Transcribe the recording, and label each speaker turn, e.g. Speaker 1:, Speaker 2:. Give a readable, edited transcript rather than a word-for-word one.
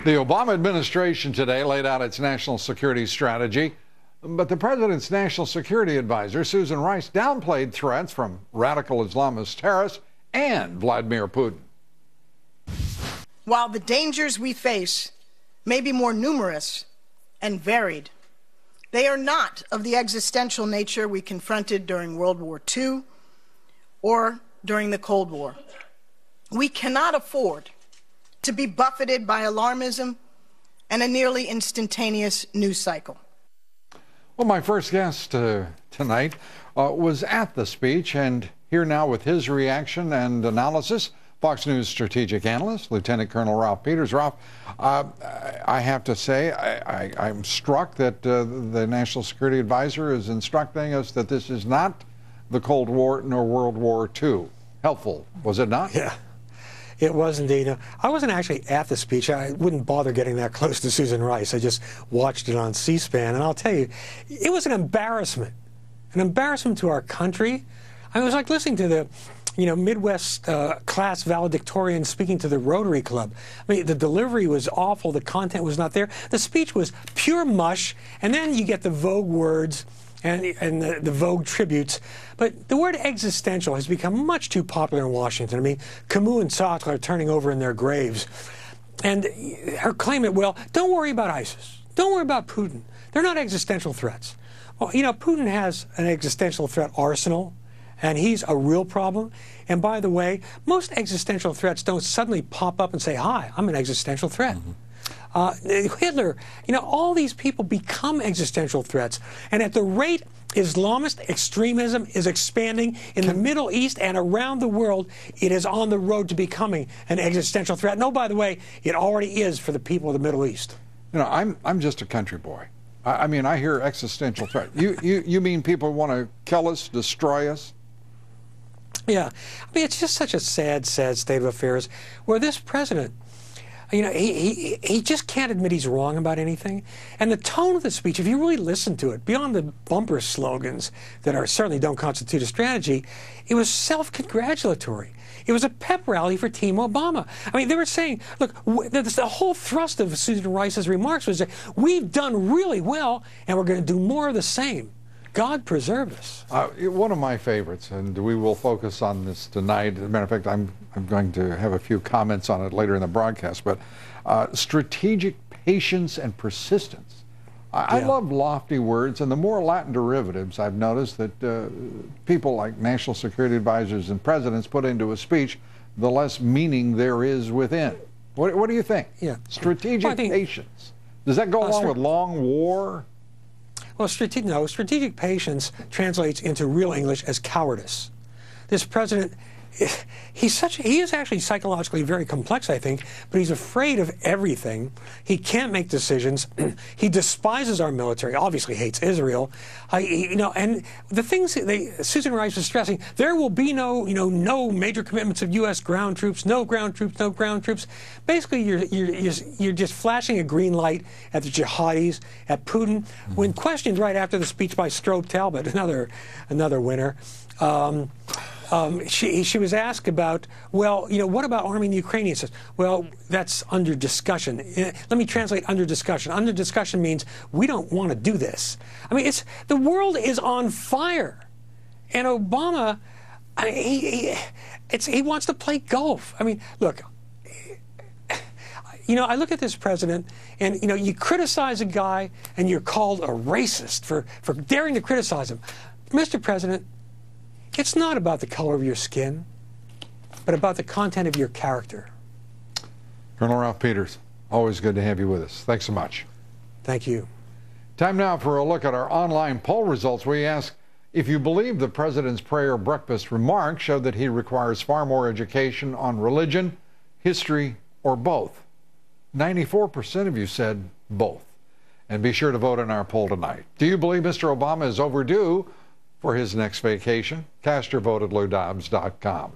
Speaker 1: The Obama administration today laid out its national security strategy, but the president's national security advisor, Susan Rice, downplayed threats from radical Islamist terrorists and Vladimir Putin.
Speaker 2: While the dangers we face may be more numerous and varied, they are not of the existential nature we confronted during World War II or during the Cold War. We cannot afford to be buffeted by alarmism and a nearly instantaneous news cycle.
Speaker 1: Well, my first guest tonight was at the speech, and here now with his reaction and analysis, Fox News strategic analyst, Lieutenant Colonel Ralph Peters. Ralph, I have to say I'm struck that the National Security Advisor is instructing us that this is not the Cold War nor World War II. Helpful, was it not?
Speaker 3: Yeah. It was indeed. I wasn't actually at the speech. I wouldn't bother getting that close to Susan Rice. I just watched it on C-SPAN, and I'll tell you, it was an embarrassment to our country. I mean, it was like listening to the, Midwest class valedictorian speaking to the Rotary Club. I mean, the delivery was awful. The content was not there. The speech was pure mush, and then you get the Vogue words and the Vogue tributes. But the word existential has become much too popular in Washington. I mean, Camus and Sartre are turning over in their graves. And her claim well, don't worry about ISIS. Don't worry about Putin. They're not existential threats. Well, Putin has an existential threat arsenal, and he's a real problem. And by the way, most existential threats don't suddenly pop up and say, hi, I'm an existential threat. Hitler, all these people become existential threats. And at the rate Islamist extremism is expanding in the Middle East and around the world, it is on the road to becoming an existential threat. No, by the way, it already is for the people of the Middle East.
Speaker 1: I'm just a country boy. I mean, I hear existential threat. You mean people want to kill us, destroy us?
Speaker 3: Yeah. I mean, it's just such a sad, sad state of affairs where this president, he just can't admit he's wrong about anything. And the tone of the speech, if you really listen to it, beyond the bumper slogans that certainly don't constitute a strategy, it was self-congratulatory. It was a pep rally for Team Obama. I mean, they were saying, look, the whole thrust of Susan Rice's remarks was that we've done really well, and we're going to do more of the same. God preserve us.
Speaker 1: One of my favorites, and we will focus on this tonight. As a matter of fact, I'm going to have a few comments on it later in the broadcast, but strategic patience and persistence. I love lofty words, and the more Latin derivatives I've noticed that people like national security advisors and presidents put into a speech, the less meaning there is within. What do you think?
Speaker 3: Yeah.
Speaker 1: Strategic patience. Does that go along with long war?
Speaker 3: Well, strategic patience translates into real English as cowardice. This president, he is actually psychologically very complex, I think, but he's afraid of everything. He can't make decisions. He despises our military, obviously hates Israel. And the things that Susan Rice was stressing, there will be no major commitments of U.S. ground troops, no ground troops, no ground troops. Basically, you're just flashing a green light at the jihadis, at Putin. When questioned right after the speech by Strobe Talbot, another winner, she was asked about, well, what about arming the Ukrainians? Says, well, that's under discussion. Let me translate under discussion. Under discussion means we don't want to do this. I mean, the world is on fire, and Obama, he wants to play golf. I mean, look, I look at this president, and you criticize a guy, and you're called a racist for daring to criticize him, Mr. President. It's not about the color of your skin, but about the content of your character.
Speaker 1: Colonel Ralph Peters, always good to have you with us. Thanks so much.
Speaker 3: Thank you.
Speaker 1: Time now for a look at our online poll results. We ask if you believe the president's prayer breakfast remarks showed that he requires far more education on religion, history, or both. 94% of you said both. And be sure to vote in our poll tonight. Do you believe Mr. Obama is overdue for his next vacation? Cast your vote at LouDobbs.com.